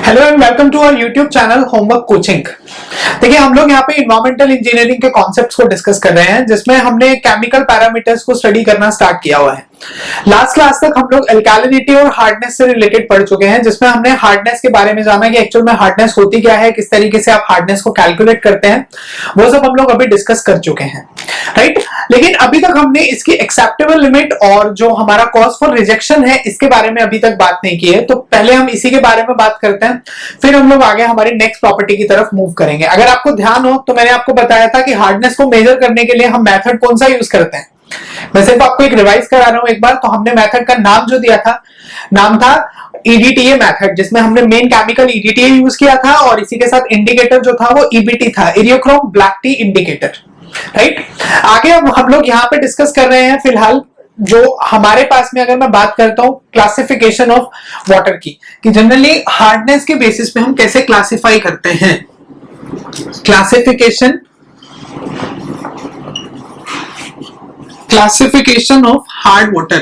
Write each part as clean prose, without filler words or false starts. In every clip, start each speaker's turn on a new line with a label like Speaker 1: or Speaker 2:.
Speaker 1: Hello and welcome to our YouTube channel homework coaching. देखिए हम लोग यहाँ पे इन्वायरमेंटल इंजीनियरिंग के कॉन्सेप्ट्स को डिस्कस कर रहे हैं, जिसमें हमने केमिकल पैरामीटर्स को स्टडी करना स्टार्ट किया हुआ है। लास्ट क्लास तक हम लोग एल्कालिनिटी और हार्डनेस से रिलेटेड पढ़ चुके हैं, जिसमें हमने हार्डनेस के बारे में जाना कि एक्चुअल में हार्डनेस होती क्या है, किस तरीके से आप हार्डनेस को कैलकुलेट करते हैं, वो सब हम लोग अभी डिस्कस कर चुके हैं, राइट। लेकिन अभी तक हमने इसकी एक्सेप्टेबल लिमिट और जो हमारा कॉज फॉर रिजेक्शन है इसके बारे में अभी तक बात नहीं की है। तो पहले हम इसी के बारे में बात करते हैं, फिर हम लोग आगे हमारी नेक्स्ट प्रॉपर्टी की तरफ मूव करेंगे। अगर आपको ध्यान हो तो मैंने आपको बताया था कि हार्डनेस को मेजर करने के लिए हम मेथड कौन सा यूज करते हैं। मैं सिर्फ आपको एक रिवाइज करा रहा हूं एक बार। तो हमने मेथड का नाम जो दिया था, नाम था EDTA मेथड, जिसमें हमने मेन केमिकल EDTA यूज किया था और इसी के साथ इंडिकेटर जो था वो EBT था, Eriochrome black T indicator, right. आगे अब हम लोग यहाँ पे डिस्कस कर रहे हैं फिलहाल जो हमारे पास में, अगर मैं बात करता हूं क्लासिफिकेशन ऑफ वाटर की, कि जनरली हार्डनेस के बेसिस पे हम कैसे क्लासिफाई करते हैं। Classification of hard water.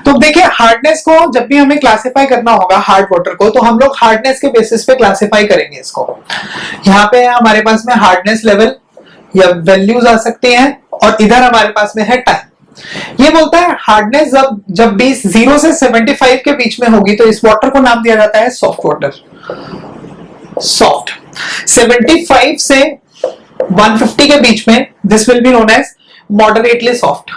Speaker 1: तो देखिए हार्डनेस को जब भी हमें क्लासिफाई करना होगा हार्ड वाटर को, तो हम लोग हार्डनेस के बेसिस पे क्लासिफाई करेंगे इसको। यहाँ पे हमारे पास में हार्डनेस लेवल या वैल्यूज आ सकती हैं और इधर हमारे पास में है टाइम। ये बोलता है हार्डनेस जब भी 0 से 75 के बीच में होगी तो इस वाटर को नाम दिया जाता है सॉफ्ट वाटर, सॉफ्ट। 75 से 150 के बीच में this will be known as moderately soft.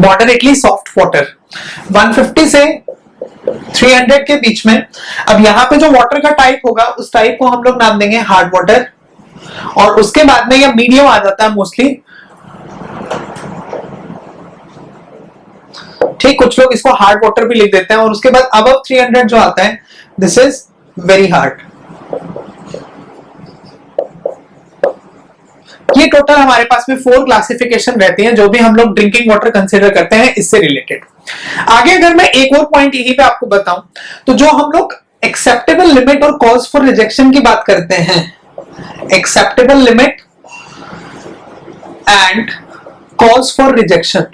Speaker 1: Moderately soft water 150 से 300 के बीच में। अब यहां पे जो वाटर का टाइप होगा उस टाइप को हम लोग नाम देंगे हार्ड वाटर, और उसके बाद में यह मीडियम आ जाता है मोस्टली, ठीक। कुछ लोग इसको हार्ड वाटर भी लिख देते हैं। और उसके बाद अबव 300 जो आता है दिस इज वेरी हार्ड। ये टोटल हमारे पास में 4 क्लासिफिकेशन रहती हैं जो भी हम लोग ड्रिंकिंग वाटर कंसीडर करते हैं इससे रिलेटेड। आगे अगर मैं एक और पॉइंट यहीं पे आपको बताऊं तो जो हम लोग एक्सेप्टेबल लिमिट और कॉज फॉर रिजेक्शन की बात करते हैं, acceptable limit and cause for rejection.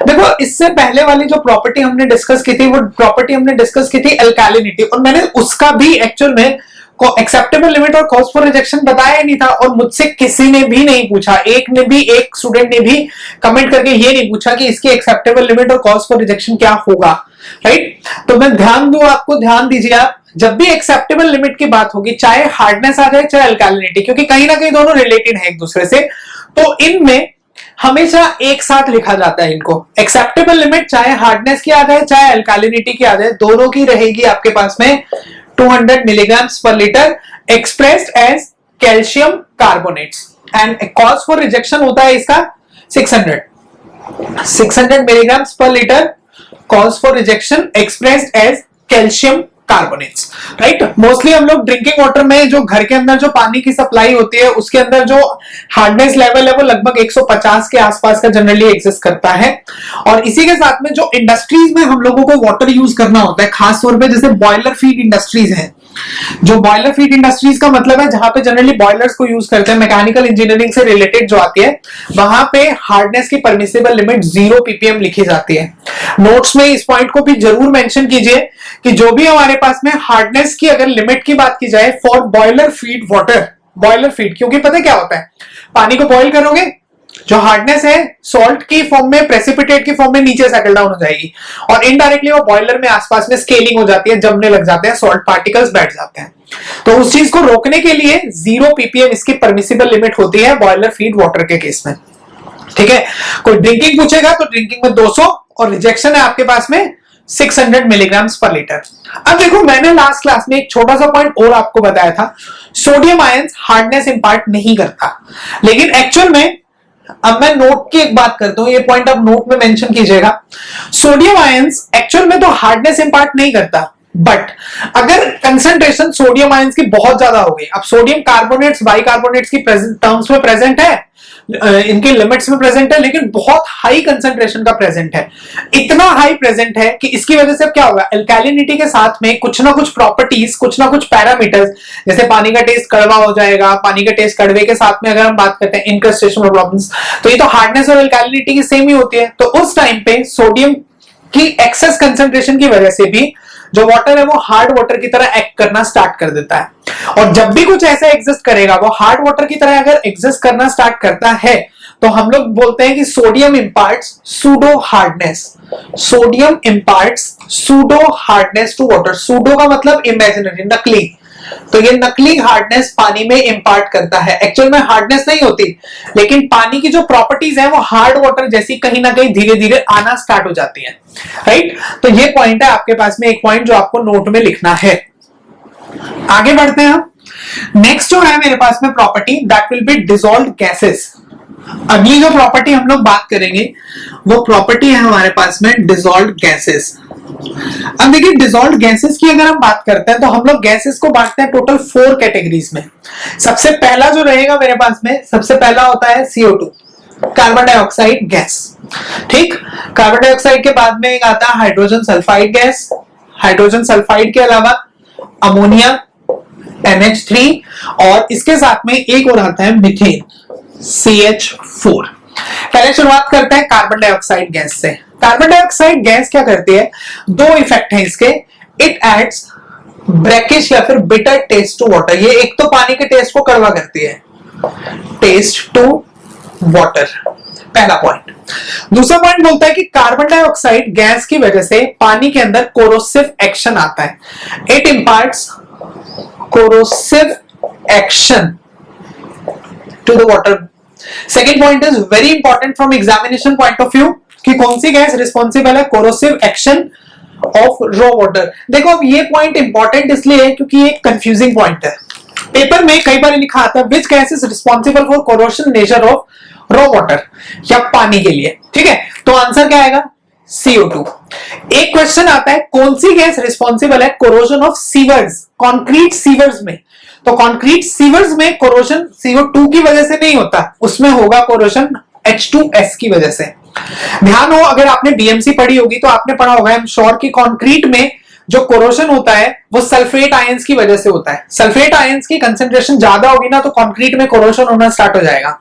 Speaker 1: देखो इससे पहले वाली जो प्रॉपर्टी हमने डिस्कस की थी वो प्रॉपर्टी हमने डिस्कस की थी एल्कालिनिटी, और मैंने उसका भी एक्चुअल में एक्सेप्टेबल लिमिट और कॉज फॉर रिजेक्शन बताया नहीं था। और मुझसे किसी ने भी नहीं पूछा, एक स्टूडेंट ने भी कमेंट करके ये नहीं पूछा कि इसकी एक्सेप्टेबल लिमिट और कॉज फॉर रिजेक्शन क्या होगा, राइट। तो मैं ध्यान दूं, आपको ध्यान दीजिए आप, जब भी एक्सेप्टेबल लिमिट की बात होगी चाहे हार्डनेस आ जाए चाहे एल्कालिनिटी, क्योंकि कहीं ना कहीं दोनों रिलेटेड है एक दूसरे से, तो इनमें हमेशा एक साथ लिखा जाता है इनको। एक्सेप्टेबल लिमिट चाहे हार्डनेस की आ जाए चाहे एल्कालिनिटी की आ जाए, दोनों की रहेगी आपके पास में 200 milligrams per litre expressed as calcium carbonates, and cause for rejection होता है इसका 600 milligrams per litre cause for rejection expressed as calcium carbonates, right. Mostly हम लोग ड्रिंकिंग वाटर में जो घर के अंदर जो पानी की सप्लाई होती है उसके अंदर जो हार्डनेस लेवल है वो लगभग 150 के आसपास का जनरली एग्जिस्ट करता है। और इसी के साथ में जो इंडस्ट्रीज में हम लोगों को वाटर यूज करना होता है, खास तौर पे जैसे बॉयलर फीड इंडस्ट्रीज हैं, जो बॉयलर फीड इंडस्ट्रीज का मतलब है जहां पे जनरली बॉयलर्स को यूज करते हैं, मैकेनिकल इंजीनियरिंग से रिलेटेड जो आती है, वहां पे हार्डनेस की परमिसिबल लिमिट 0 ppm लिखी जाती है। नोट्स में इस पॉइंट को भी जरूर मेंशन कीजिए कि जो भी हमारे पास में हार्डनेस की अगर लिमिट की बात की जाए for boiler feed water, boiler feed, क्योंकि पता क्या होता है, पानी को बॉयल करोगे, जो हार्डनेस है सॉल्ट की फॉर्म में, प्रेसिपिटेट की फॉर्म में नीचे सेटल डाउन हो जाएगी और इनडायरेक्टली वो बॉयलर में आसपास में स्केलिंग हो जाती है, जमने लग जाते हैं, सॉल्ट पार्टिकल्स बैठ जाते हैं। तो उस चीज को रोकने के लिए 0 ppm इसकी परमिसिबल लिमिट होती है बॉयलर फीड वाटर के केस में, ठीक है। कोई ड्रिंकिंग पूछेगा तो ड्रिंकिंग में 200 और रिजेक्शन है आपके पास में 600 मिलीग्राम्स पर लीटर। अब देखो मैंने लास्ट क्लास में एक छोटा सा पॉइंट और आपको बताया था, सोडियम आयंस हार्डनेस इंपार्ट नहीं करता, लेकिन एक्चुअल में अब मैं नोट की एक बात करता हूं, ये पॉइंट आप नोट में मेंशन कीजिएगा। सोडियम आयंस एक्चुअल में तो हार्डनेस इंपार्ट नहीं करता, बट अगर कंसंट्रेशन सोडियम आयंस की बहुत ज्यादा हो गई, अब सोडियम कार्बोनेट्स बाइकार्बोनेट्स की टर्म्स में प्रेजेंट है, इनके लिमिट्स में प्रेजेंट है, लेकिन बहुत हाई कंसंट्रेशन का प्रेजेंट है। इतना हाई प्रेजेंट है कि इसकी वजह से क्या होगा, अल्कैलिनिटी के साथ में कुछ ना कुछ प्रॉपर्टीज, कुछ ना कुछ पैरामीटर्स, जैसे पानी का टेस्ट कड़वा हो जाएगा, पानी का टेस्ट कड़वे के साथ में अगर हम बात करते हैं इनक्रस्टेशन प्रॉब्लम्स, तो ये तो हार्डनेस और अल्कैलिनिटी की सेम ही होती है। तो उस टाइम पे सोडियम की एक्सेस कंसंट्रेशन की वजह से भी जो वाटर है वो हार्ड वाटर की तरह एक्ट करना स्टार्ट कर देता है। और जब भी कुछ ऐसा एग्जिस्ट करेगा, वो हार्ड वाटर की तरह अगर एग्जिस्ट करना स्टार्ट करता है, तो हम लोग बोलते हैं कि sodium imparts pseudo hardness. Sodium imparts pseudo hardness to water. Pseudo का मतलब इमेजिनरी, नकली। तो ये नकली हार्डनेस पानी में इंपार्ट करता है। एक्चुअल में हार्डनेस नहीं होती, लेकिन पानी की जो प्रॉपर्टीज है वो हार्ड वाटर जैसी कहीं ना कहीं धीरे धीरे आना स्टार्ट हो जाती है। राइट, तो ये पॉइंट है आपके पास में, एक पॉइंट जो आपको नोट में लिखना है। आगे बढ़ते हैं हम। नेक्स्ट जो है मेरे पास में property, that will be dissolved gases. अगली जो प्रॉपर्टी हम लोग बात करेंगे वो प्रॉपर्टी है हमारे पास में डिसॉल्व्ड गैसेस। अब देखिए, डिसॉल्व्ड गैसेस की अगर हम बात करते हैं तो हम लोग गैसेस को बांटते हैं टोटल 4 कैटेगरीज में। सबसे पहला जो रहेगा मेरे पास में, सबसे पहला होता है CO2, कार्बन डाइऑक्साइड गैस। ठीक, कार्बन डाइऑक्साइड के बाद में एक आता है hydrogen sulphide gas. Hydrogen sulphide के अलावा अमोनिया, NH3, और इसके साथ में एक और आता है मीथेन, CH4। पहले शुरुआत करते हैं कार्बन डाइऑक्साइड गैस से। कार्बन डाइऑक्साइड गैस क्या करती है, 2 इफेक्ट है इसके। इट एड्स ब्रैकिश या फिर बिटर टेस्ट टू वाटर। ये एक तो पानी के टेस्ट को कड़वा करती है, टेस्ट टू वाटर, पहला पॉइंट। दूसरा पॉइंट बोलता है कि कार्बन डाइऑक्साइड गैस की वजह से पानी के अंदर कोरोसिव एक्शन आता है। It imparts corrosive action to the water. Second point is very important from examination point of view, कि कौन सी गैस रिस्पॉन्सिबल है corrosive action of raw water. देखो, अब ये पॉइंट इंपॉर्टेंट इसलिए है क्योंकि ये कंफ्यूजिंग पॉइंट है। पेपर में कई बार लिखा आता है which gas is responsible for corrosion nature of raw water, या पानी के लिए। ठीक है, तो आंसर क्या आएगा, CO2। एक क्वेश्चन आता है कौन सी गैस रिस्पॉन्सिबल है corrosion of sewers, concrete sewers में। तो कॉन्क्रीट सीवर्स में कोरोजन CO2 की वजह से नहीं होता, उसमें होगा कोरोजन H2S की वजह से। ध्यान हो, अगर आपने BMC पढ़ी होगी तो आपने पढ़ा होगा, आई एम श्योर, कि कॉन्क्रीट में जो कोरोजन होता है वो सल्फेट आयंस की वजह से होता है। सल्फेट आयंस की कंसेंट्रेशन ज्यादा होगी ना, तो कॉन्क्रीट में कोरोजन होना स्टार्ट हो जाएगा।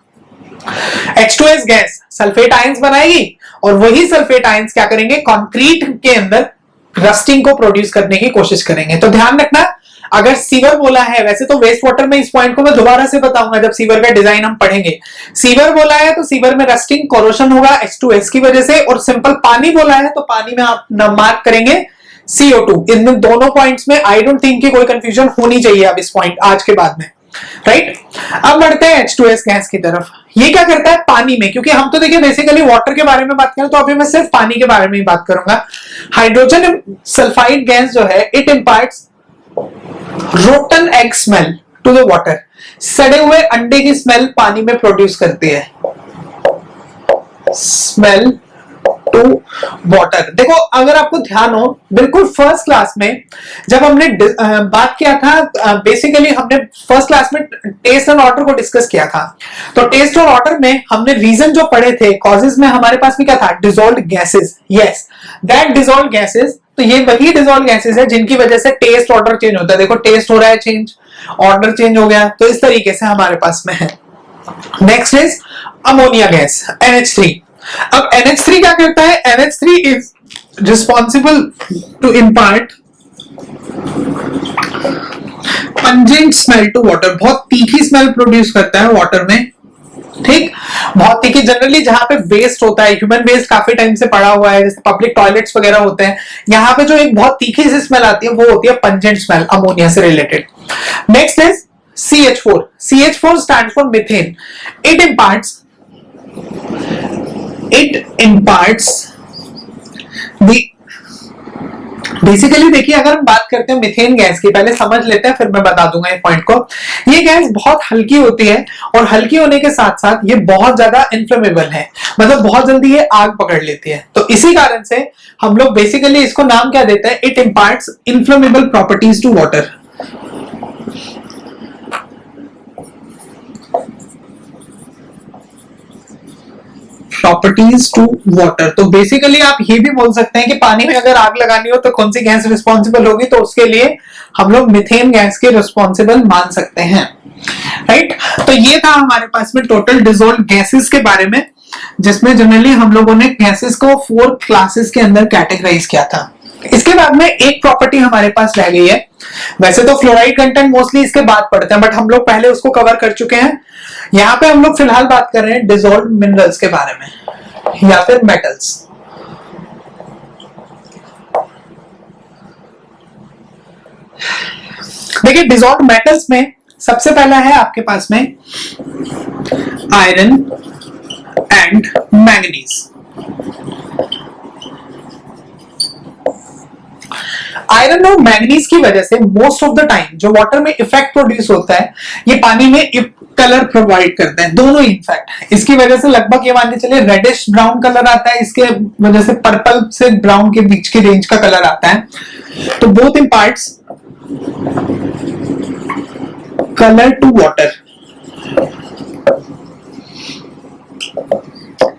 Speaker 1: H2S गैस सल्फेट आयंस बनाएगी, और वही सल्फेट आयंस क्या करेंगे, कंक्रीट के अंदर रस्टिंग को प्रोड्यूस करने की कोशिश करेंगे। तो ध्यान रखना, अगर सीवर बोला है, वैसे तो वेस्ट वाटर में इस पॉइंट को मैं दोबारा से बताऊंगा जब सीवर का डिजाइन हम पढ़ेंगे। सीवर बोला है तो सीवर में रस्टिंग कोरोशन होगा H2S की वजह से, और सिंपल पानी बोला है तो पानी में आप मार्क करेंगे CO2। इन दोनों पॉइंट्स में आई डोंट थिंक कि कोई कंफ्यूजन होनी चाहिए अब इस पॉइंट आज के बाद में। राइट, अब बढ़ते हैं H2S गैस की तरफ। ये क्या करता है पानी में, क्योंकि हम तो देखिए बेसिकली वाटर के बारे में बात करें, तो अभी मैं सिर्फ पानी के बारे में ही बात करूंगा। हाइड्रोजन सल्फाइड गैस जो है, it imparts rotten egg smell to the water. सड़े हुए अंडे की स्मेल पानी में प्रोड्यूस करती है, स्मेल टू वाटर। देखो, अगर आपको ध्यान हो, बिल्कुल फर्स्ट क्लास में जब हमने बात किया था, बेसिकली हमने फर्स्ट क्लास में टेस्ट एंड ऑर्डर को डिस्कस किया था। तो टेस्ट और ऑर्डर में हमने रीजन जो पढ़े थे, कॉजेज में हमारे पास में क्या था, dissolved gases. Yes, that dissolved gases, तो ये वही डिसॉल्व गैसेस है जिनकी वजह से टेस्ट ऑर्डर चेंज होता है। देखो, टेस्ट हो रहा है चेंज, ऑर्डर चेंज हो गया, तो इस तरीके से हमारे पास में है। Next is ammonia gas, NH3। अब NH3 क्या करता है, NH3 is responsible to impart pungent smell to water. बहुत तीखी स्मेल प्रोड्यूस करता है वाटर में। ठीक, बहुत तीखी। जनरली जहां पे वेस्ट होता है, ह्यूमन वेस्ट काफी टाइम से पड़ा हुआ है, जैसे पब्लिक टॉयलेट्स वगैरह होते हैं, यहाँ पे जो एक बहुत तीखी सी स्मेल आती है वो होती है पंजेंट स्मेल, अमोनिया से related. Next is CH4। CH4 stand for methane. It imparts the, basically देखिए, अगर हम बात करते हैं मीथेन गैस की, पहले समझ लेते हैं फिर मैं बता दूंगा ये पॉइंट को। ये गैस बहुत हल्की होती है, और हल्की होने के साथ साथ ये बहुत ज्यादा इन्फ्लेमेबल है, मतलब बहुत जल्दी ये आग पकड़ लेती है। तो इसी कारण से हम लोग बेसिकली इसको नाम क्या देते हैं, it imparts inflammable properties to water. Properties to water. तो बेसिकली आप ये भी बोल सकते हैं कि पानी में अगर आग लगानी हो तो कौन सी गैस रिस्पॉन्सिबल होगी, तो उसके लिए हम लोग मीथेन गैस के रिस्पॉन्सिबल मान सकते हैं, राइट। तो ये था हमारे पास में टोटल डिसॉल्व गैसेस के बारे में, जिसमें जनरली हम लोगों ने गैसेस को 4 क्लासेस के अंदर कैटेगराइज किया था। इसके बाद में एक प्रॉपर्टी हमारे पास रह गई है। वैसे तो फ्लोराइड कंटेंट मोस्टली इसके बाद पढ़ते हैं, बट हम लोग पहले उसको कवर कर चुके हैं। यहां पे हम लोग फिलहाल बात कर रहे हैं डिसॉल्व मिनरल्स के बारे में या फिर मेटल्स। देखिए डिसॉल्व मेटल्स में सबसे पहला है आपके पास में आयरन एंड मैंगनीज। आयरन और मैंगनीज की वजह से मोस्ट ऑफ द टाइम जो वाटर में इफेक्ट प्रोड्यूस होता है, ये पानी में कलर प्रोवाइड करते हैं, दोनों इनफैक्ट। इसकी वजह से लगभग ये मान के चलिए रेडिश ब्राउन कलर आता है, इसके वजह से पर्पल से ब्राउन के बीच की रेंज का कलर आता है। तो both imparts colour to water,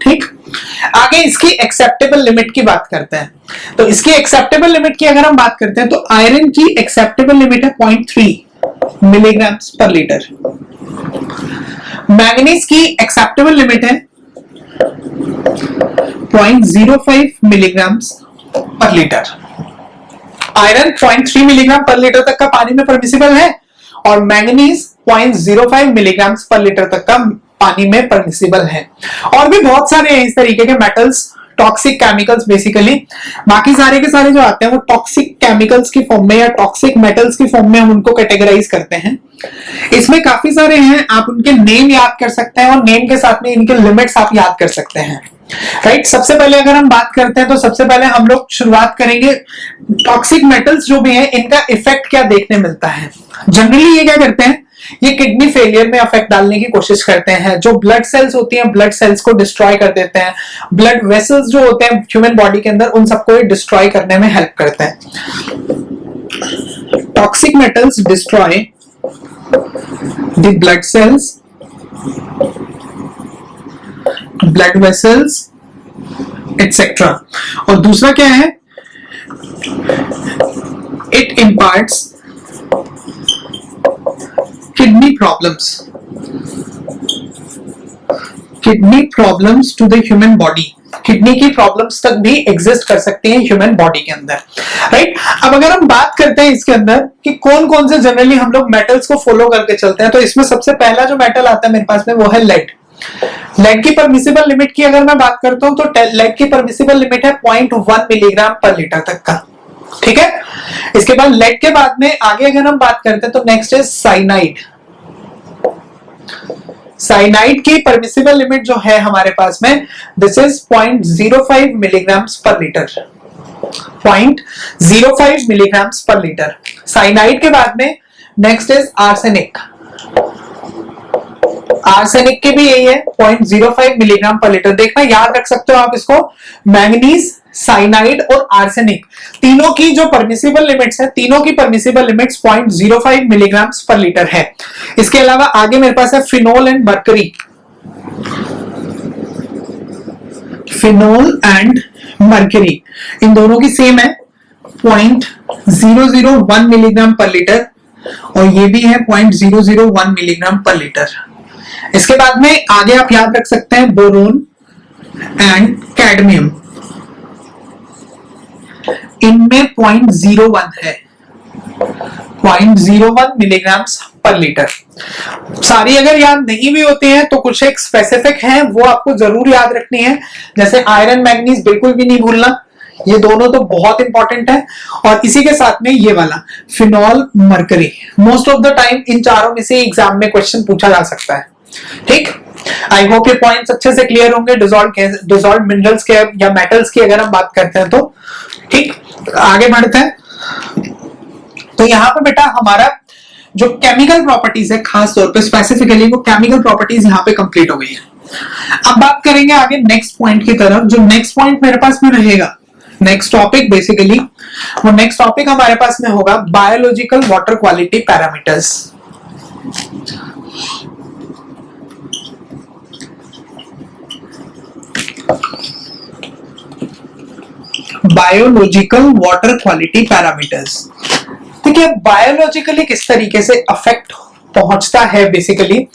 Speaker 1: ठीक। आगे इसकी एक्सेप्टेबल लिमिट की बात करते हैं। तो इसकी एक्सेप्टेबल लिमिट की अगर हम बात करते हैं तो आयरन की एक्सेप्टेबल लिमिट है 0.3 मिलीग्राम पर लीटर। मैंगनीज की एक्सेप्टेबल लिमिट है 0.05 milligram per litre. Iron 0.3 milligram per litre तक का पानी में परमिसिबल है और मैंगनीज 0.05 मिलीग्राम पर लीटर तक का पानी में परमिसिबल है। और भी बहुत सारे हैं इस तरीके के मेटल्स, टॉक्सिक केमिकल्स बेसिकली। बाकी सारे के सारे जो आते हैं वो टॉक्सिक केमिकल्स की फॉर्म में या टॉक्सिक मेटल्स की फॉर्म में हम उनको कैटेगराइज करते हैं। इसमें काफी सारे हैं, आप उनके नेम याद कर सकते हैं और नेम के साथ में इनके लिमिट्स आप याद कर सकते हैं, राइट। सबसे पहले अगर हम बात करते हैं तो सबसे पहले हम लोग शुरुआत करेंगे टॉक्सिक मेटल्स जो भी हैं इनका इफेक्ट क्या देखने मिलता है। जनरली ये क्या करते हैं, ये किडनी फेलियर में इफेक्ट डालने की कोशिश करते हैं। जो ब्लड सेल्स होती हैं, ब्लड सेल्स को डिस्ट्रॉय कर देते हैं। ब्लड वेसल्स जो होते हैं ह्यूमन बॉडी के अंदर, उन सबको डिस्ट्रॉय करने में हेल्प करते हैं। Toxic metals destroy the blood cells, blood vessels etcetera. और दूसरा क्या है, it imparts kidney problems to the human body. Kidney की प्रॉब्लम्स तक भी एग्जिस्ट कर सकती हैं ह्यूमन बॉडी के अंदर, राइट। अब अगर हम बात करते हैं इसके अंदर कि कौन कौन से जनरली हम लोग मेटल्स को फॉलो करके चलते हैं, तो इसमें सबसे पहला जो मेटल आता है मेरे पास में वो है लेड। लेड की परमिसिबल लिमिट की अगर मैं बात करता हूं तो लेड की परमिसिबल लिमिट है 0.1 मिलीग्राम पर लीटर तक का, ठीक है। इसके बाद लेड के बाद में आगे अगर हम बात करते हैं तो नेक्स्ट इज साइनाइड। साइनाइड की परमिसिबल लिमिट जो है हमारे पास में this is 0.05 milligram per litre, 0.05 milligram per litre. Cyanide के बाद में नेक्स्ट इज आर्सेनिक। आर्सेनिक की भी यही है 0.05 मिलीग्राम पर लीटर। देखना याद रख सकते हो आप इसको, मैंगनीज, साइनाइड और आर्सेनिक तीनों की जो परमिसिबल लिमिट्स है, तीनों की permissible limits 0.05 milligram per litre है। इसके अलावा आगे मेरे पास है phenol and mercury. Phenol and mercury इन दोनों की सेम है 0.001 मिलीग्राम पर लीटर और ये भी है 0.001 मिलीग्राम पर लीटर। इसके बाद में आगे आप याद रख सकते हैं बोरोन एंड कैडमियम, इनमें 0.01 है, 0.01 मिलीग्राम पर लीटर। सारी अगर याद नहीं भी होती हैं तो कुछ एक स्पेसिफिक हैं वो आपको जरूर याद रखनी है, जैसे आयरन मैग्नीज बिल्कुल भी नहीं भूलना, ये दोनों तो बहुत इंपॉर्टेंट है। और इसी के साथ में ये वाला phenol mercury, most of the time in चारों में से एग्जाम में क्वेश्चन पूछा जा सकता है, ठीक। आई होप ये पॉइंट्स अच्छे से क्लियर होंगे डिसॉल्व मिनरल्स के या मेटल्स की अगर हम बात करते हैं तो, ठीक। आगे बढ़ते हैं। तो यहां पे बेटा हमारा जो केमिकल प्रॉपर्टीज है, खास तौर पे स्पेसिफिकली वो केमिकल प्रॉपर्टीज यहां पे कंप्लीट हो गई है। अब बात करेंगे आगे नेक्स्ट पॉइंट की तरफ। जो नेक्स्ट पॉइंट मेरे पास में रहेगा, नेक्स्ट टॉपिक बेसिकली वो नेक्स्ट टॉपिक हमारे पास में होगा biological water quality parameters. Biological water quality parameters. देखिए बायोलॉजिकली किस तरीके से अफेक्ट पहुंचता है बेसिकली,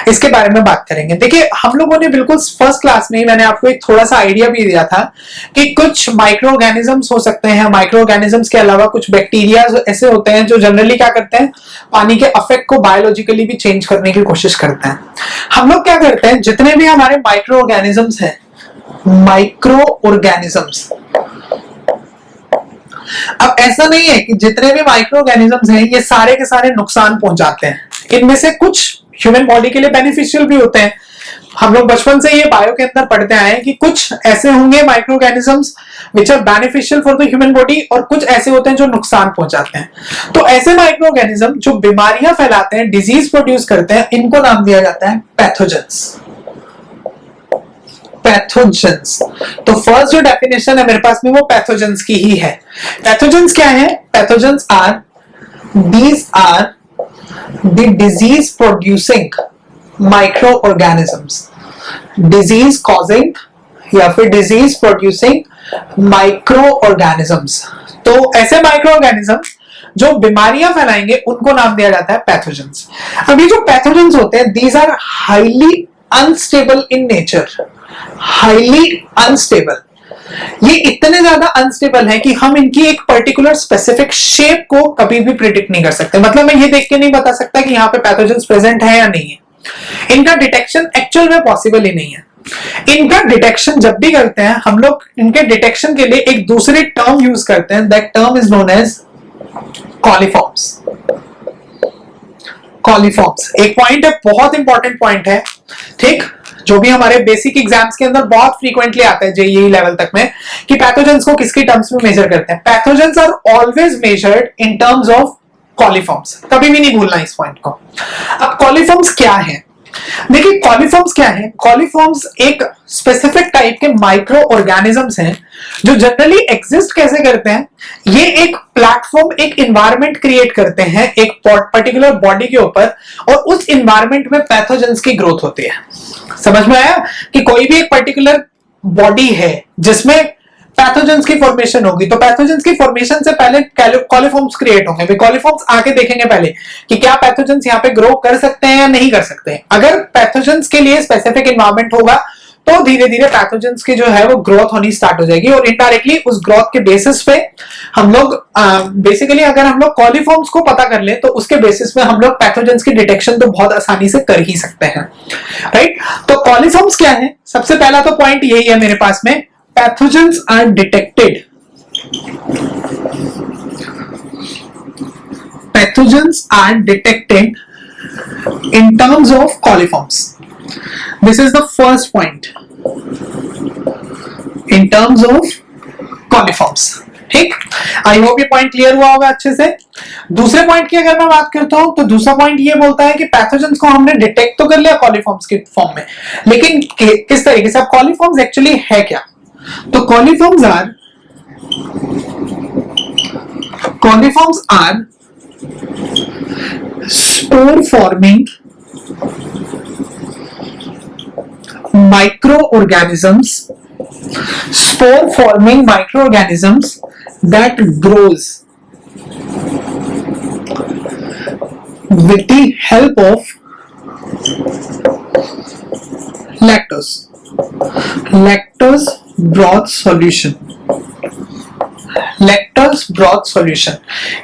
Speaker 1: इसके बारे में बात करेंगे। देखिए हम लोगों ने बिल्कुल फर्स्ट क्लास में ही मैंने आपको एक थोड़ा सा आइडिया भी दिया था कि कुछ माइक्रो ऑर्गेनिजम्स हो सकते हैं, माइक्रो ऑर्गेनिजम्स के अलावा कुछ बैक्टीरिया ऐसे होते हैं जो जनरली क्या करते हैं, पानी के अफेक्ट को बायोलॉजिकली भी चेंज करने की कोशिश करते हैं। हम लोग क्या करते हैं, जितने भी हमारे माइक्रो ऑर्गेनिजम्स हैं, माइक्रो ऑर्गेनिजम्स, अब ऐसा नहीं है कि जितने भी माइक्रो ऑर्गेनिजम्स हैं ये सारे के सारे नुकसान पहुंचाते हैं। इनमें से कुछ ह्यूमन बॉडी के लिए बेनिफिशियल भी होते हैं। हम लोग बचपन से ये बायो के अंदर पढ़ते आए हैं कि कुछ ऐसे होंगे micro organisms which are beneficial for the human body, और कुछ ऐसे होते हैं जो नुकसान पहुंचाते हैं। तो ऐसे माइक्रो ऑर्गेनिज्म जो बीमारियां फैलाते हैं, डिजीज प्रोड्यूस करते हैं, इनको नाम दिया जाता है पैथोजेंस। पैथोजेंस। तो फर्स्ट जो डेफिनेशन है मेरे पास में वो पैथोजेंस की ही है। पैथोजेंस क्या है? Pathogens are, these are the disease producing micro organisms, disease causing या फिर डिजीज प्रोड्यूसिंग माइक्रो ऑर्गेनिजम्स। तो ऐसे माइक्रो ऑर्गेनिज्म जो बीमारियां फैलाएंगे उनको नाम दिया जाता है पैथोजेंस। अब ये जो पैथोजेंस होते हैं, these are highly unstable in nature, highly unstable. ये इतने ज्यादा अनस्टेबल है कि हम इनकी एक पर्टिकुलर स्पेसिफिक शेप को कभी भी प्रिडिक्ट नहीं कर सकते। मतलब मैं ये देख के नहीं बता सकता कि यहाँ पे पैथोजेंस प्रेजेंट है या नहीं है। इनका डिटेक्शन एक्चुअल में पॉसिबल ही नहीं है। इनका डिटेक्शन जब भी करते हैं हम लोग, इनके डिटेक्शन के लिए एक दूसरी टर्म यूज करते हैं, that term is known as coliforms. Coliforms एक पॉइंट है, बहुत इंपॉर्टेंट पॉइंट है, ठीक, जो भी हमारे बेसिक एग्जाम्स के अंदर बहुत फ्रीक्वेंटली आता है जेईई लेवल तक में, कि पैथोजेंस को किसके टर्म्स में मेजर करते हैं। Pathogens are always measured in terms of coliforms, कभी भी नहीं भूलना इस पॉइंट को। अब कॉलीफॉर्म्स क्या है? देखिए कॉलीफॉर्म्स क्या है? कॉलीफॉर्म्स एक स्पेसिफिक टाइप के माइक्रो ऑर्गेनिजम्स हैं जो जनरली एग्जिस्ट कैसे करते हैं, ये एक प्लेटफॉर्म, एक एनवायरनमेंट क्रिएट करते हैं एक पर्टिकुलर बॉडी के ऊपर, और उस एनवायरनमेंट में पैथोजेंस की ग्रोथ होती है। समझ में आया कि कोई भी एक पर्टिकुलर बॉडी है जिसमें पैथोजेंस की फॉर्मेशन होगी, तो पैथोजेंस की फॉर्मेशन से पहले कॉलीफॉर्म्स क्रिएट होंगे। कॉलीफॉर्म्स आके देखेंगे पहले कि क्या पैथोजेंस यहाँ पे ग्रो कर सकते हैं या नहीं कर सकते हैं। अगर पैथोजेंस के लिए स्पेसिफिक एनवायरनमेंट होगा तो धीरे धीरे पैथोजेंस की जो है वो ग्रोथ होनी स्टार्ट हो जाएगी, और इनडायरेक्टली उस ग्रोथ के बेसिस पे हम लोग बेसिकली अगर हम लोग कॉलीफॉर्म्स को पता कर ले तो उसके बेसिस पे हम लोग पैथोजेंस की डिटेक्शन तो बहुत आसानी से कर ही सकते हैं, राइट। तो कॉलीफॉर्म्स क्या है? सबसे पहला तो पॉइंट यही है मेरे पास में, pathogens are detected. Pathogens are detected in terms of coliforms. This is the first point. In terms of coliforms. ठीक, आई होप ये पॉइंट क्लियर हुआ होगा अच्छे से। दूसरे पॉइंट की अगर मैं बात करता हूं तो दूसरा पॉइंट ये बोलता है कि पैथोजेंस को हमने डिटेक्ट तो कर लिया कॉलीफॉर्म्स के फॉर्म में, लेकिन किस तरीके से? अब कॉलीफॉर्म्स एक्चुअली है क्या? तो coliforms are spore forming microorganisms, spore forming microorganisms that grows with the help of lactose broth solution. Lactose broth solution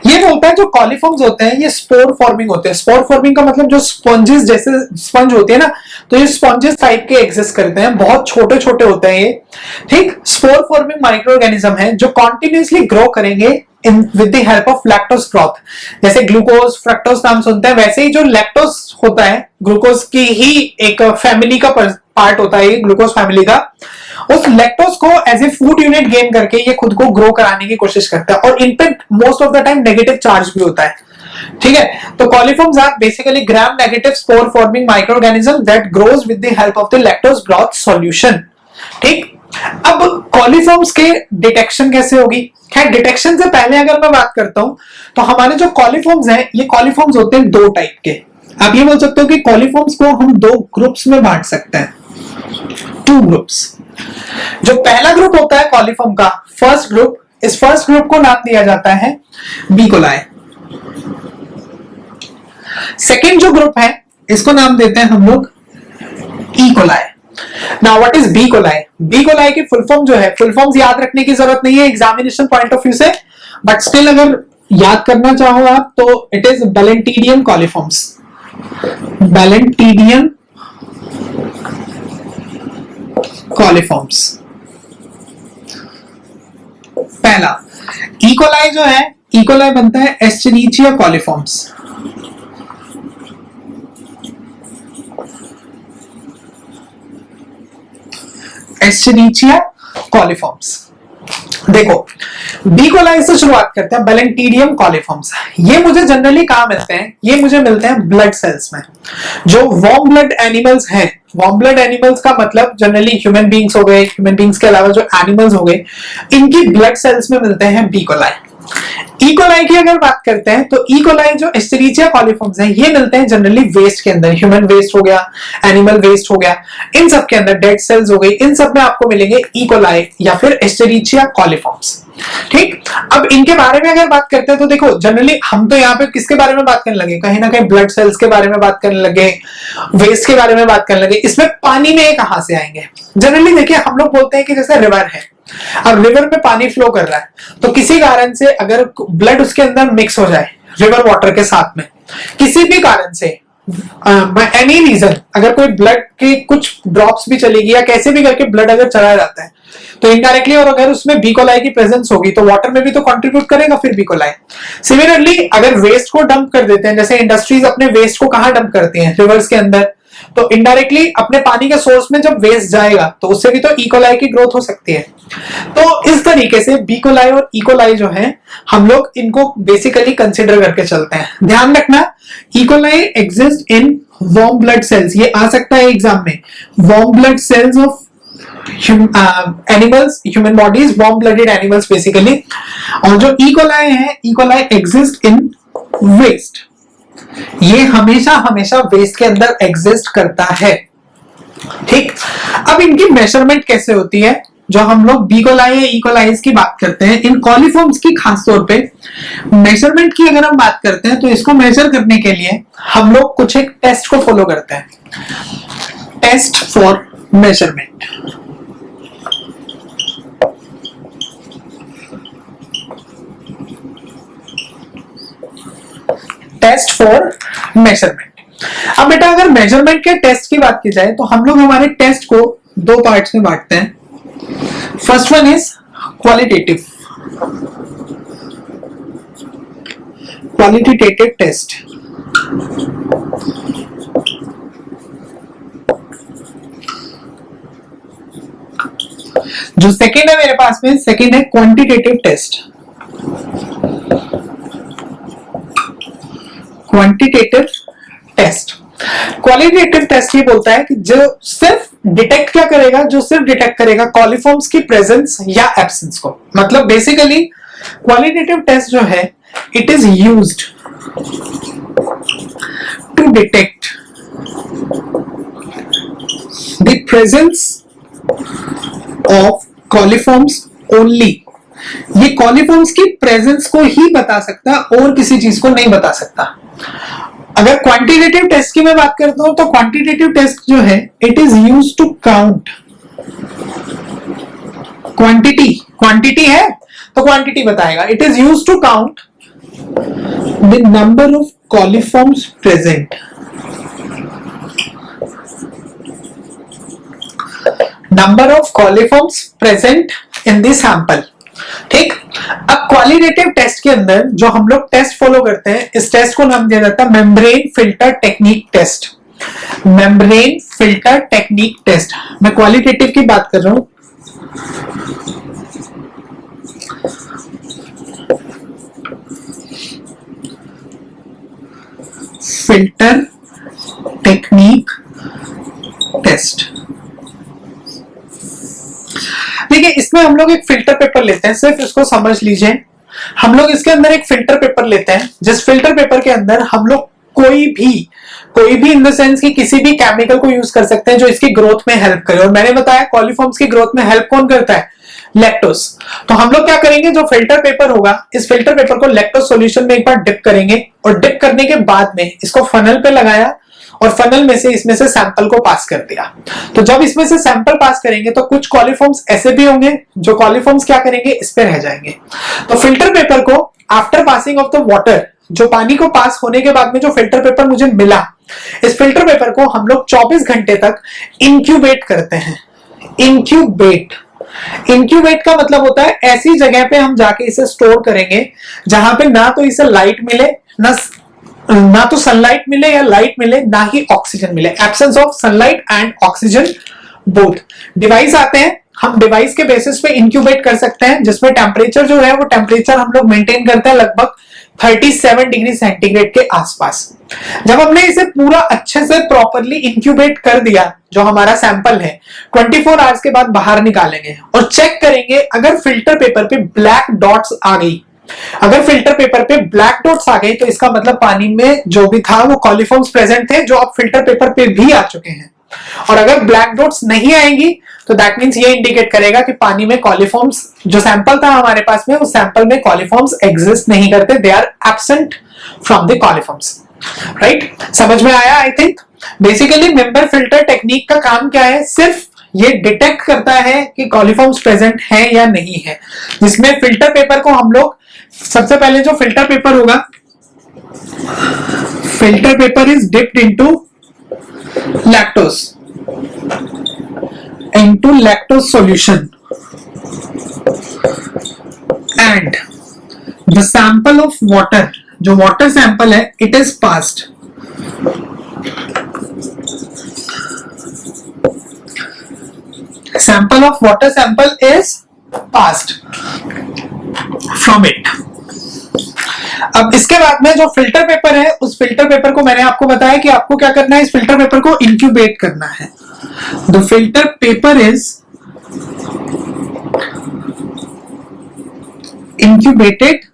Speaker 1: ये बोलता है जो कॉलीफॉर्म्स होते हैं ये स्पोर फॉर्मिंग होते हैं। स्पोर फॉर्मिंग का मतलब जो स्पंजेस, जैसे स्पंज होती है ना, तो ये स्पंजेस टाइप के एग्जिस्ट करते हैं, बहुत छोटे छोटे होते हैं ये, ठीक। स्पोर फॉर्मिंग माइक्रो ऑर्गेनिज्म है जो कॉन्टिन्यूसली ग्रो करेंगे with the help of lactose broth. जैसे ग्लूकोज फ्रक्टोज नाम सुनते हैं, वैसे ही जो लैक्टोज होता है ग्लूकोज की ही एक फैमिली का पार्ट होता है, ग्लूकोज फैमिली का, उस लैक्टोज को as a food unit gain करके ये खुद को ग्रो कराने की कोशिश करता है, और in fact most of the time negative charge भी होता है, ठीक है। तो coliforms are basically gram negative spore forming microorganism that grows with the help of the lactose broth solution, ठीक। अब कॉलीफॉर्म्स के डिटेक्शन कैसे होगी? खैर डिटेक्शन से पहले अगर मैं बात करता हूं तो हमारे जो कॉलीफॉर्म्स हैं ये कॉलीफॉर्म्स होते हैं दो टाइप के। आप ये बोल सकते हो कि कॉलीफॉर्म्स को हम दो ग्रुप्स में बांट सकते हैं, टू ग्रुप्स। जो पहला ग्रुप होता है कॉलीफॉर्म का, फर्स्ट ग्रुप इस फर्स्ट ग्रुप को नाम दिया जाता है बी कोलाई। सेकेंड जो ग्रुप है इसको नाम देते हैं हम लोग E coli. Now what is B coli? B coli की फुल फॉर्म जो है, फुल फॉर्म्स याद रखने की जरूरत नहीं है एग्जामिनेशन पॉइंट ऑफ व्यू से, बट स्टिल अगर याद करना चाहो आप तो इट इज बैलेंटीडियम कॉलिफॉर्म्स। बैलेंटीडियम कॉलिफॉर्म्स पहला। ई कोलाई जो है, ई कोलाई बनता है एस्चेरिचिया कॉलिफॉर्म्स। एस्चेरिचिया कॉलिफॉर्म्स। देखो बी कोलाई से शुरुआत करते हैं, बैलेंटीडियम कॉलिफॉर्म्स। ये मुझे जनरली कहां मिलते हैं? ये मुझे मिलते हैं ब्लड सेल्स में। जो वार्म ब्लड एनिमल्स हैं, वार्म ब्लड एनिमल्स का मतलब जनरली ह्यूमन बींग्स हो गए, ह्यूमन बींग्स के अलावा जो एनिमल्स हो गए, इनकी ब्लड सेल्स में मिलते हैं बी कोलाई। ई कोलाई की अगर बात करते हैं तो ई कोलाई जो एस्चेरिचिया कॉलिफॉर्म्स हैं ये मिलते हैं जनरली वेस्ट के अंदर, ह्यूमन वेस्ट हो गया, एनिमल वेस्ट हो गया, इन सब के अंदर, डेड सेल्स हो गई, इन सब में आपको मिलेंगे ई कोलाई या फिर एस्चेरिचिया कॉलिफॉर्म्स। ठीक, अब इनके बारे में अगर बात करते हैं तो देखो जनरली हम तो यहाँ पे किसके बारे में बात करने लगे? कहीं ना कहीं ब्लड सेल्स के बारे में बात करने लगे, वेस्ट के बारे में बात करने लगे। इसमें पानी में कहां से आएंगे? जनरली देखिए हम लोग बोलते हैं कि जैसे रिवर है, अब रिवर में पानी फ्लो कर रहा है तो किसी कारण से अगर ब्लड उसके अंदर मिक्स हो जाए रिवर वाटर के साथ में, किसी भी कारण से एनी रीजन, अगर कोई ब्लड के कुछ ड्रॉप्स भी चलेगी या कैसे भी करके ब्लड अगर चला जाता है तो इनडायरेक्टली, और अगर उसमें बी कोलाई की प्रेजेंस होगी तो वाटर में भी तो कंट्रीब्यूट करेगा फिर बी कोलाई। सिमिलरली अगर वेस्ट को डंप कर देते हैं, जैसे इंडस्ट्रीज अपने वेस्ट को कहां डंप करती हैं? रिवर्स के अंदर, तो इनडायरेक्टली अपने पानी के सोर्स में जब वेस्ट जाएगा तो उससे भी तो ई कोलाई की ग्रोथ हो सकती है। तो इस तरीके से बी कोलाई और ई कोलाई जो है हम लोग इनको बेसिकली कंसीडर करके चलते हैं। ध्यान रखना E coli exist in warm blood cells, ये आ सकता है एग्जाम में, warm blood cells of animals, human bodies, warm blooded animals basically. और जो ई कोलाई है, E coli exist in waste, ये हमेशा हमेशा वेस्ट के अंदर एग्जिस्ट करता है। ठीक, अब इनकी मेजरमेंट कैसे होती है? जो हम लोग बी कोलाई या ई कोलाइज की बात करते हैं, इन कॉलिफॉर्म्स की खास तौर पे मेजरमेंट की अगर हम बात करते हैं तो इसको मेजर करने के लिए हम लोग कुछ एक टेस्ट को फॉलो करते हैं, test for measurement. Test for measurement. अब बेटा अगर मेजरमेंट के टेस्ट की बात की जाए तो हम लोग हमारे टेस्ट को दो पार्ट्स में बांटते हैं। First one is qualitative, qualitative test. जो सेकंड है मेरे पास में, सेकंड है quantitative test. Quantitative test, qualitative test ये बोलता है कि जो सिर्फ डिटेक्ट क्या करेगा? जो सिर्फ डिटेक्ट करेगा कॉलिफॉर्म्स की प्रेजेंस या एब्सेंस को। मतलब बेसिकली क्वालिटेटिव टेस्ट जो है it is used to detect the presence of coliforms only. ये कॉलिफॉर्म्स की प्रेजेंस को ही बता सकता है और किसी चीज को नहीं बता सकता। अगर क्वांटिटेटिव टेस्ट की मैं बात करता हूं तो क्वांटिटेटिव टेस्ट जो है it is used to count quantity. Quantity है तो क्वांटिटी बताएगा। It is used to count the number of coliforms present, number of coliforms present in the sample. ठीक, अब क्वालिटेटिव टेस्ट के अंदर जो हम लोग टेस्ट फॉलो करते हैं, इस टेस्ट को नाम दिया जाता है membrane filter technique test. Membrane filter technique test. मैं क्वालिटेटिव की बात कर रहा हूं। Filter technique test. देखिए इसमें हम लोग एक फिल्टर पेपर लेते हैं, सिर्फ इसको समझ लीजिए। हम लोग इसके अंदर एक फिल्टर पेपर लेते हैं, जिस फिल्टर पेपर के अंदर हम लोग कोई भी इन द सेंस कि किसी भी केमिकल को यूज कर सकते हैं जो इसकी ग्रोथ में हेल्प करे। और मैंने बताया कॉलिफॉर्म्स की ग्रोथ में हेल्प कौन करता है? लैक्टोज। तो हम लोग क्या करेंगे, जो फिल्टर पेपर होगा इस फिल्टर पेपर को लैक्टोज सॉल्यूशन में एक बार डिप करेंगे और डिप करने के बाद में इसको फनल पे लगाया और फनल में से इसमें से सैंपल को पास कर दिया। तो जब इसमें से सैंपल पास करेंगे तो कुछ कॉलीफॉर्म्स ऐसे भी होंगे जो कॉलीफॉर्म्स क्या करेंगे, इस पे रह जाएंगे। तो फिल्टर पेपर को after passing of the water, जो पानी को पास होने के बाद में जो फिल्टर पेपर मुझे मिला, इस फिल्टर पेपर को हम लोग 24 घंटे तक इंक्यूबेट करते हैं। इंक्यूबेट का मतलब होता है ऐसी जगह पे हम जाके इसे स्टोर करेंगे जहां पे ना तो इसे लाइट मिले, ना तो सनलाइट मिले या लाइट मिले, ना ही ऑक्सीजन मिले। Absence of sunlight and oxygen both. Device आते हैं, हम डिवाइस के बेसिस पे इंक्यूबेट कर सकते हैं, जिसमें टेम्परेचर जो है वो टेम्परेचर हम लोग मेंटेन करते हैं लगभग 37 डिग्री सेंटीग्रेड के आसपास। जब हमने इसे पूरा अच्छे से प्रॉपरली इंक्यूबेट कर दिया, जो हमारा सैंपल है 24 आवर्स के बाद बाहर निकालेंगे और चेक करेंगे अगर फिल्टर पेपर पे ब्लैक डॉट्स आ गई। अगर फिल्टर पेपर पे ब्लैक डॉट्स आ गई तो इसका मतलब पानी में जो भी था वो कॉलीफॉर्म्स प्रेजेंट थे, जो अब फिल्टर पेपर पे भी आ चुके हैं। और अगर ब्लैक डॉट्स नहीं आएंगी तो दैट मींस ये इंडिकेट करेगा कि पानी में कॉलीफॉर्म्स, जो सैंपल था हमारे पास में, उस सैंपल में कॉलीफॉर्म्स एग्जिस्ट नहीं करते, they are absent from the coliforms. Right, समझ में आया? I think basically member filter technique का काम क्या है, सिर्फ ये डिटेक्ट करता है कि कॉलीफॉर्म्स प्रेजेंट है या नहीं है। जिसमें फिल्टर पेपर को हम लोग सबसे पहले, जो फिल्टर पेपर होगा, filter paper is dipped into lactose solution and the sample of water, जो water sample है, it is passed sample of water sample is passed from it। अब इसके बाद में जो फिल्टर पेपर है, उस फिल्टर पेपर को मैंने आपको बताया कि आपको क्या करना है, इस फिल्टर पेपर को इंक्यूबेट करना है। The filter paper is incubated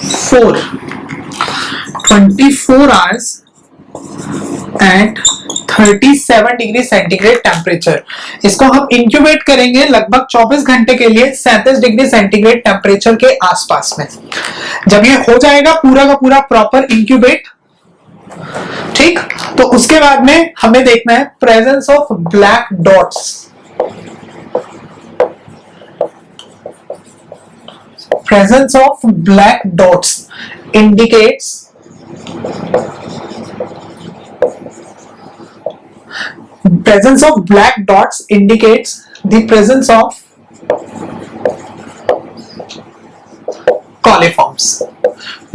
Speaker 1: for 24 hours at 37 degree centigrade temperature. इसको हम इंक्यूबेट करेंगे लगभग 24 घंटे के लिए 37 डिग्री सेंटीग्रेड टेम्परेचर के आसपास में। जब ये हो जाएगा पूरा का पूरा प्रॉपर इंक्यूबेट, ठीक, तो उसके बाद में हमें देखना है presence of black dots. Presence of black dots indicates presence of black dots indicates the presence of coliforms।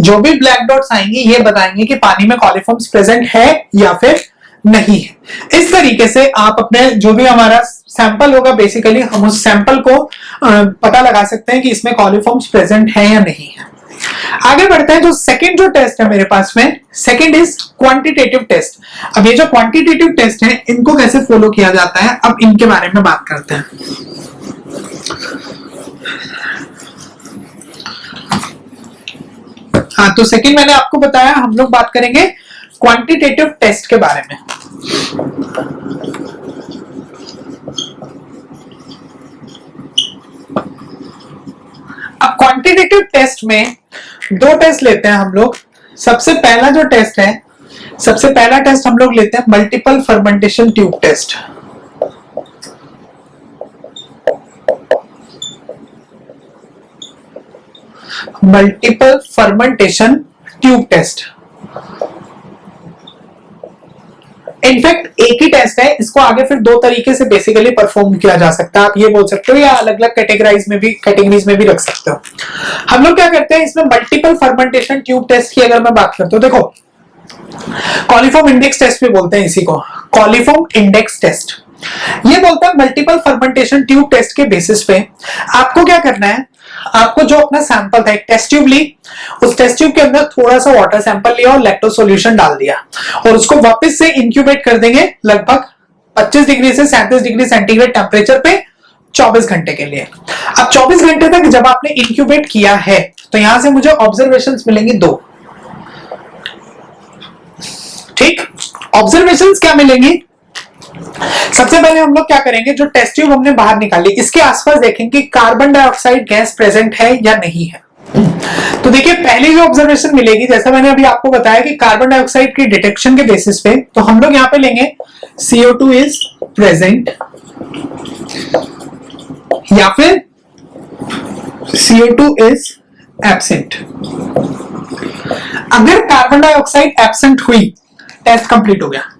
Speaker 1: जो भी ब्लैक डॉट्स आएंगे ये बताएंगे कि पानी में कॉलीफॉर्म्स प्रेजेंट है या फिर नहीं है। इस तरीके से आप अपने जो भी हमारा सैंपल होगा, बेसिकली हम उस सैंपल को पता लगा सकते हैं कि इसमें कॉलीफॉर्म्स प्रेजेंट है या नहीं है। आगे बढ़ते हैं। जो सेकंड जो टेस्ट है मेरे पास में, सेकंड इज क्वांटिटेटिव टेस्ट। अब ये जो क्वांटिटेटिव टेस्ट है, इनको कैसे फॉलो किया जाता है, अब इनके बारे में बात करते हैं। हाँ, तो सेकंड मैंने आपको बताया, हम लोग बात करेंगे क्वांटिटेटिव टेस्ट के बारे में। अब क्वांटिटेटिव टेस्ट में दो टेस्ट लेते हैं हम लोग। सबसे पहला जो टेस्ट है, सबसे पहला टेस्ट हम लोग लेते हैं multiple fermentation tube test. Multiple fermentation tube test in fact एक ही टेस्ट है, इसको आगे फिर दो तरीके से बेसिकली परफॉर्म किया जा सकता है। आप ये बोल सकते हो या अलग अलग कैटेगरीज में भी रख सकते हो। हम लोग क्या करते हैं इसमें, मल्टीपल फर्मेंटेशन ट्यूब टेस्ट की अगर मैं बात करता हूं, देखो कॉलीफॉर्म इंडेक्स टेस्ट भी बोलते हैं इसी को, कॉलीफॉर्म इंडेक्स टेस्ट ये बोलता है मल्टीपल फर्मेंटेशन ट्यूब टेस्ट के बेसिस पे आपको क्या करना है, आपको जो अपना सैंपल था, एक टेस्ट ट्यूब ली, उस टेस्ट ट्यूब के अंदर थोड़ा सा वाटर सैंपल लिया और लैक्टोज सॉल्यूशन डाल दिया और उसको वापस से इंक्यूबेट कर देंगे लगभग 25 डिग्री से 37 डिग्री सेंटीग्रेड टेम्परेचर पे 24 घंटे के लिए। अब 24 घंटे तक जब आपने इंक्यूबेट किया है तो यहां से मुझे ऑब्जर्वेशंस मिलेंगे दो। ठीक, ऑब्जर्वेशंस क्या मिलेंगी, सबसे पहले हम लोग क्या करेंगे, जो टेस्ट ट्यूब हमने बाहर निकाली इसके आसपास देखेंगे कार्बन डाइऑक्साइड गैस प्रेजेंट है या नहीं है। तो देखिए पहली जो ऑब्जर्वेशन मिलेगी, जैसा मैंने अभी आपको बताया कि कार्बन डाइऑक्साइड की डिटेक्शन के बेसिस पे, तो हम लोग यहां पे लेंगे CO2 इज प्रेजेंट या फिर CO2 इज एब्सेंट। अगर कार्बन डाइऑक्साइड एब्सेंट हुई, टेस्ट कंप्लीट हो गया।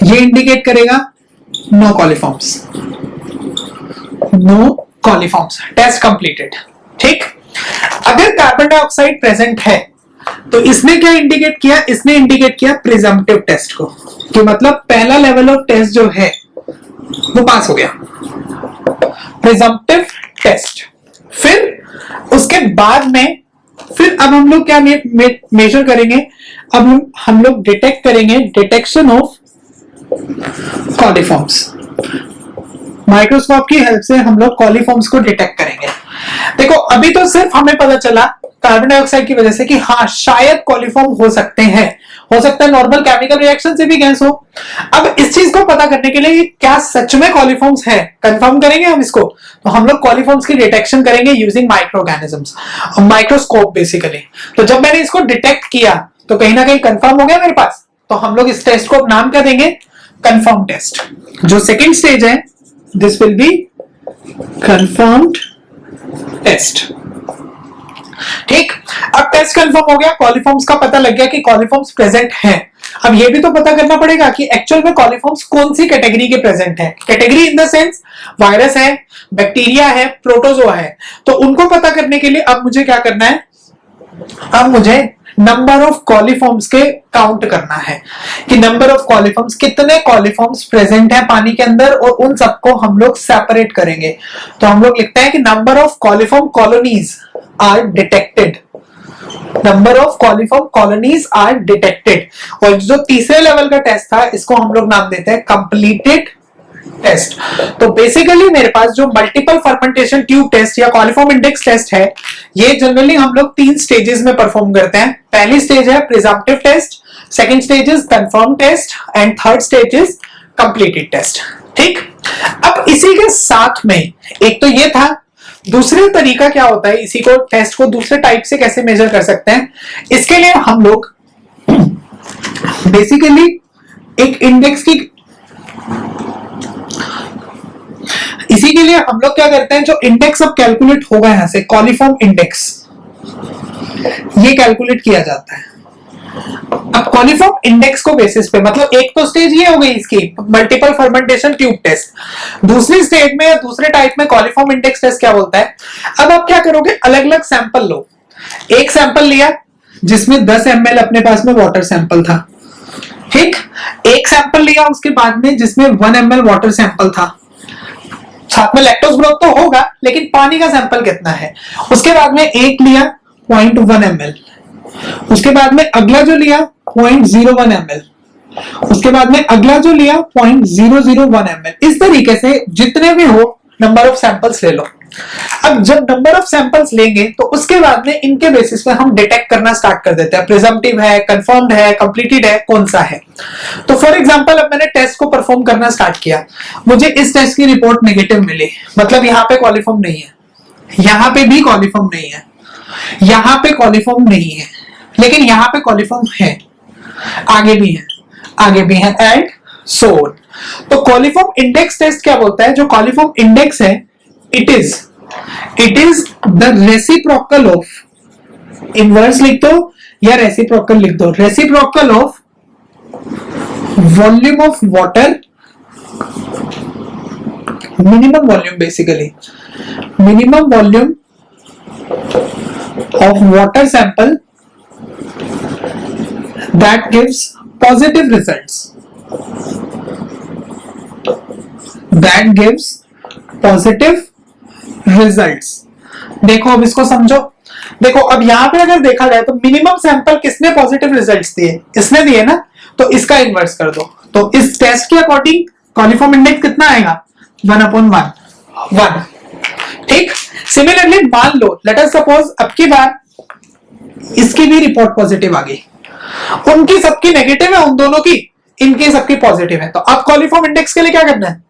Speaker 1: ये इंडिकेट करेगा नो कॉलीफॉर्म्स, नो कॉलीफॉर्म्स, टेस्ट कंप्लीटेड। ठीक, अगर कार्बन डाइऑक्साइड प्रेजेंट है तो इसने क्या इंडिकेट किया, इसने इंडिकेट किया प्रिजम्पटिव टेस्ट को, कि मतलब पहला लेवल ऑफ टेस्ट जो है वो पास हो गया, प्रिजम्पटिव टेस्ट। फिर उसके बाद में फिर अब हम लोग क्या मेजर करेंगे, अब हम लोग डिटेक्ट करेंगे डिटेक्शन ऑफ कॉलीफॉर्म्स। माइक्रोस्कोप की हेल्प से हम लोग कॉलीफॉर्म्स को डिटेक्ट करेंगे। देखो अभी तो सिर्फ हमें पता चला कार्बन डाइऑक्साइड की वजह से कि हाँ शायद कॉलीफॉर्म हो सकते हैं, हो सकता है नॉर्मल केमिकल रिएक्शन से भी गैस हो। अब इस चीज को पता करने के लिए क्या सच में कॉलीफॉर्म्स है, कंफर्म करेंगे हम इसको, तो हम लोग कॉलीफॉर्म्स की डिटेक्शन करेंगे यूजिंग माइक्रोऑर्गेनिजम्स, माइक्रोस्कोप बेसिकली। तो जब मैंने इसको डिटेक्ट किया तो कहीं ना कहीं कंफर्म हो गया मेरे पास, तो हम लोग इस टेस्ट को नाम क्या देंगे, कंफर्म टेस्ट। जो सेकेंड स्टेज है, this will be confirmed test. ठीक, अब टेस्ट कंफर्म हो गया, कॉलीफॉर्म्स का पता लग गया कि कॉलीफॉर्म्स प्रेजेंट हैं। अब ये भी तो पता करना पड़ेगा कि एक्चुअल में कॉलीफॉर्म्स कौन सी कैटेगरी के प्रेजेंट हैं। Category in the sense virus है, बैक्टीरिया है, प्रोटोजोआ है। तो उनको पता करने के लिए अब मुझे क्या करना है, अब मुझे नंबर ऑफ कॉलीफॉर्म्स के काउंट करना है कि नंबर ऑफ कॉलीफॉर्म्स, कितने कॉलीफॉर्म्स प्रेजेंट है पानी के अंदर, और उन सबको हम लोग सेपरेट करेंगे। तो हम लोग लिखते हैं कि number of coliform colonies are detected, number of coliform colonies are detected. और जो तीसरे लेवल का टेस्ट था इसको हम लोग नाम देते हैं कंप्लीटेड टेस्ट। तो बेसिकली मेरे पास जो मल्टीपल फर्मेंटेशन ट्यूब टेस्ट या कॉलीफॉर्म इंडेक्स टेस्ट है, ये जनरली हम लोग 3 स्टेजेस में परफॉर्म करते हैं। पहली स्टेज है presumptive test, second stage is confirm test and third stage is completed test. ठीक, अब इसी के साथ में एक तो ये था, दूसरा तरीका क्या होता है, इसी को टेस्ट को दूसरे टाइप से कैसे मेजर कर सकते हैं, इसके लिए हम लोग बेसिकली एक इंडेक्स की, इसी के लिए हम लोग क्या करते हैं, जो इंडेक्स अब कैलकुलेट होगा यहां से, कॉलीफॉर्म इंडेक्स, ये कैलकुलेट किया जाता है। अब कॉलीफॉर्म इंडेक्स को बेसिस पे, मतलब एक तो स्टेज ये हो गई इसकी मल्टीपल फर्मेंटेशन ट्यूब टेस्ट, दूसरी स्टेज में या दूसरे टाइप में कॉलीफॉर्म इंडेक्स टेस्ट क्या बोलता है। अब आप क्या करोगे, अलग अलग सैंपल लो। एक सैंपल लिया जिसमें 10 ml अपने पास में वाटर सैंपल था। ठीक, एक सैंपल लिया उसके बाद में जिसमें 1 ml वाटर सैंपल था, साथ में लैक्टोज ग्रोथ तो होगा लेकिन पानी का सैंपल कितना है। उसके बाद में एक लिया 0.1 ml, उसके बाद में अगला जो लिया 0.01 ml, उसके बाद में अगला जो लिया 0.001 ml। इस तरीके से जितने भी हो नंबर ऑफ सैंपल्स ले लो। अब जब नंबर ऑफ सैंपल्स लेंगे तो उसके बाद में इनके बेसिस पे हम डिटेक्ट करना स्टार्ट कर देते हैं, प्रिजम्पटिव है, कंफर्म्ड है, कंप्लीटेड है, कौन सा है। तो फॉर एग्जांपल अब मैंने टेस्ट को परफॉर्म करना स्टार्ट किया, मुझे इस टेस्ट की रिपोर्ट नेगेटिव मिली, मतलब यहाँ पे कॉलीफॉर्म नहीं है, यहाँ पे भी कॉलीफॉर्म नहीं है, यहाँ पे कॉलीफॉर्म नहीं है, लेकिन यहाँ पे कॉलीफॉर्म है, आगे भी है, आगे भी है, एंड सो ऑन। तो कॉलीफॉर्म इंडेक्स टेस्ट क्या बोलता है, जो कॉलीफॉर्म इंडेक्स है, it is the reciprocal of, inverse लिख दो या रेसिप्रोकल लिख दो, reciprocal of volume of water, minimum volume, basically minimum volume of water sample that gives positive results, that gives positive results। देखो अब इसको समझो, देखो अब यहां पे अगर देखा जाए तो मिनिमम सैंपल किसने पॉजिटिव रिजल्ट्स दिए, इसने दिए ना, तो इसका इन्वर्स कर दो। तो इस टेस्ट के अकॉर्डिंग कॉलीफॉर्म इंडेक्स कितना आएगा, 1/1। ठीक, सिमिलरली मान लो लेट अस सपोज अब की बार इसकी भी रिपोर्ट पॉजिटिव आ गई, उनकी सबकी नेगेटिव है, उन दोनों की इनके सबकी पॉजिटिव है। तो अब कॉलीफॉर्म इंडेक्स के लिए क्या करना है,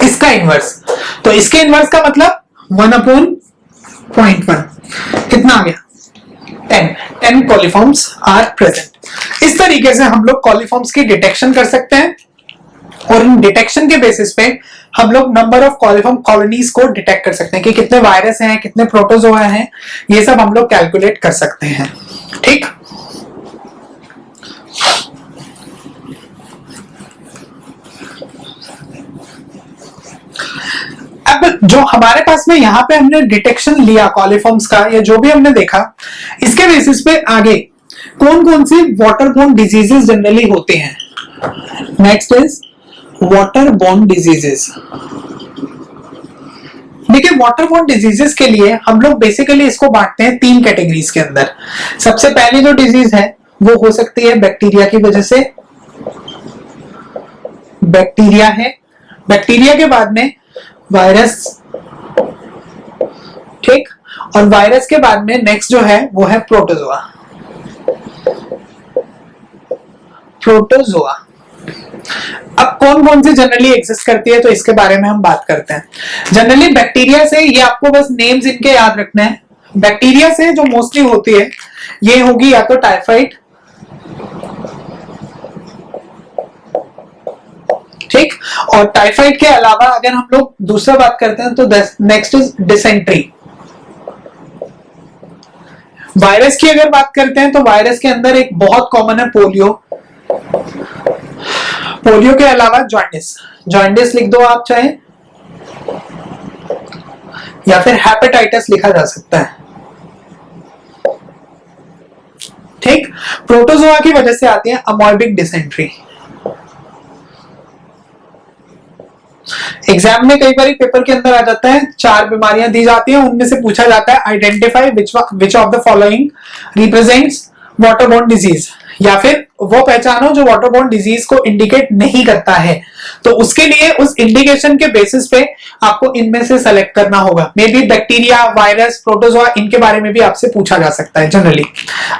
Speaker 1: इसका इनवर्स। तो इसके इनवर्स का मतलब 1/0.1 कितना आ गया, 10 कॉलीफॉर्म्स आर प्रेजेंट। इस तरीके से हम लोग कॉलीफॉर्म्स की डिटेक्शन कर सकते हैं और इन डिटेक्शन के बेसिस पे हम लोग नंबर ऑफ कॉलीफॉर्म कॉलोनीज को डिटेक्ट कर सकते हैं कि कितने वायरस हैं, कितने प्रोटोजोआ हैं, ये सब हम लोग कैलकुलेट कर सकते हैं। ठीक, अब जो हमारे पास में यहाँ पे हमने डिटेक्शन लिया कॉलीफॉर्म्स का या जो भी हमने देखा, इसके बेसिस पे आगे कौन कौन सी वाटरबोर्न डिजीजेस जनरली होते हैं। Next is waterborne diseases. देखिए वाटरबोर्न डिजीजेस के लिए हम लोग बेसिकली इसको बांटते हैं 3 कैटेगरीज के अंदर। सबसे पहली जो डिजीज है वो हो सकती है बैक्टीरिया की वजह से, बैक्टीरिया है, बैक्टीरिया के बाद में वायरस, ठीक, और वायरस के बाद में नेक्स्ट जो है वो है प्रोटोजोआ। प्रोटोजोआ अब कौन कौन सी जनरली एग्जिस्ट करती है तो इसके बारे में हम बात करते हैं। जनरली बैक्टीरिया से, ये आपको बस नेम्स इनके याद रखना है। बैक्टीरिया से जो मोस्टली होती है ये होगी या तो टाइफाइड, ठीक, और टाइफाइड के अलावा अगर हम लोग दूसरा बात करते हैं तो नेक्स्ट इज डिसेंट्री। वायरस की अगर बात करते हैं तो वायरस के अंदर एक बहुत कॉमन है पोलियो। पोलियो के अलावा जॉन्डिस, जॉन्डिस लिख दो आप चाहे, या फिर हेपेटाइटिस लिखा जा सकता है। ठीक, प्रोटोजोआ की वजह से आती है अमोइबिक डिसेंट्री। एग्जाम में कई बार पेपर के अंदर आ जाता है, 4 बीमारियां दी जाती हैं, उनमें से पूछा जाता है identify which of the following represents waterborne disease, या फिर वो पहचानो जो वाटरबोर्न डिजीज को इंडिकेट नहीं करता है। तो उसके लिए उस इंडिकेशन के बेसिस पे आपको इनमें से सेलेक्ट करना होगा। May be bacteria, virus, protozoa, इनके बारे में भी आपसे पूछा जा सकता है जनरली,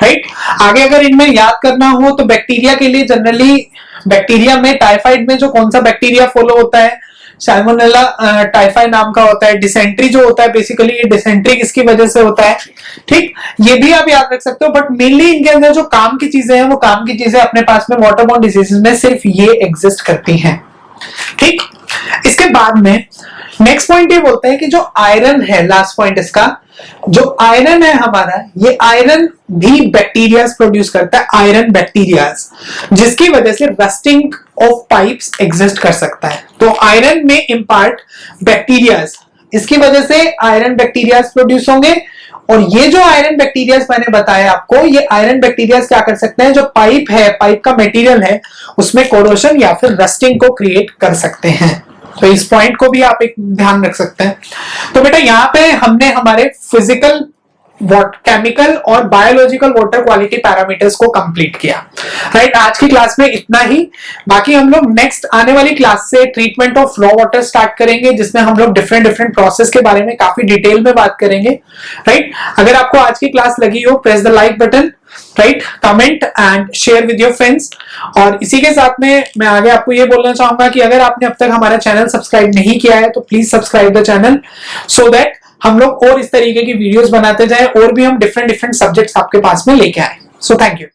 Speaker 1: राइट। आगे अगर इनमें याद करना हो तो बैक्टीरिया के लिए जनरली, बैक्टीरिया में टाइफाइड में जो कौन सा बैक्टीरिया फॉलो होता है, सैल्मोनेला टाइफाई नाम का होता है। डिसेंट्री जो होता है बेसिकली ये डिसेंट्री किसकी वजह से होता है, ठीक, ये भी आप याद रख सकते हो। बट मेनली इनके अंदर जो काम की चीजें हैं वो काम की चीजें अपने पास में वाटरबोर्न डिजीजेस में सिर्फ ये एग्जिस्ट करती हैं, ठीक। इसके बाद में नेक्स्ट पॉइंट ये बोलते हैं कि जो आयरन है, लास्ट पॉइंट इसका, जो आयरन है हमारा, ये आयरन भी बैक्टीरियाज प्रोड्यूस करता है, आयरन बैक्टीरियाज, जिसकी वजह से रस्टिंग ऑफ पाइप्स एग्जिस्ट कर सकता है। तो आयरन में इम्पार्ट बैक्टीरियाज, इसकी वजह से आयरन बैक्टीरियाज प्रोड्यूस होंगे। और ये जो आयरन बैक्टीरियाज मैंने बताया आपको, ये आयरन बैक्टीरियाज क्या कर सकते हैं, जो पाइप है, पाइप का मटेरियल है, उसमें कोरोशन या फिर रस्टिंग को क्रिएट कर सकते हैं। तो इस पॉइंट को भी आप एक ध्यान रख सकते हैं। तो बेटा यहाँ पे हमने हमारे फिजिकल, केमिकल और बायोलॉजिकल वाटर क्वालिटी पैरामीटर्स को कंप्लीट किया, राइट। आज की क्लास में इतना ही। बाकी हम लोग नेक्स्ट आने वाली क्लास से treatment of raw water start करेंगे, जिसमें हम लोग डिफरेंट प्रोसेस के बारे में काफी डिटेल में बात करेंगे, राइट। अगर आपको आज की क्लास लगी हो, press the like button, right, comment and share with your friends. और इसी के साथ में मैं आगे आपको ये बोलना चाहूंगा कि अगर आपने अब तक हमारा चैनल सब्सक्राइब नहीं किया है तो please subscribe the channel, so that हम लोग और इस तरीके की वीडियोस बनाते जाएं और भी हम डिफरेंट सब्जेक्ट्स आपके पास में लेके आए। So thank you.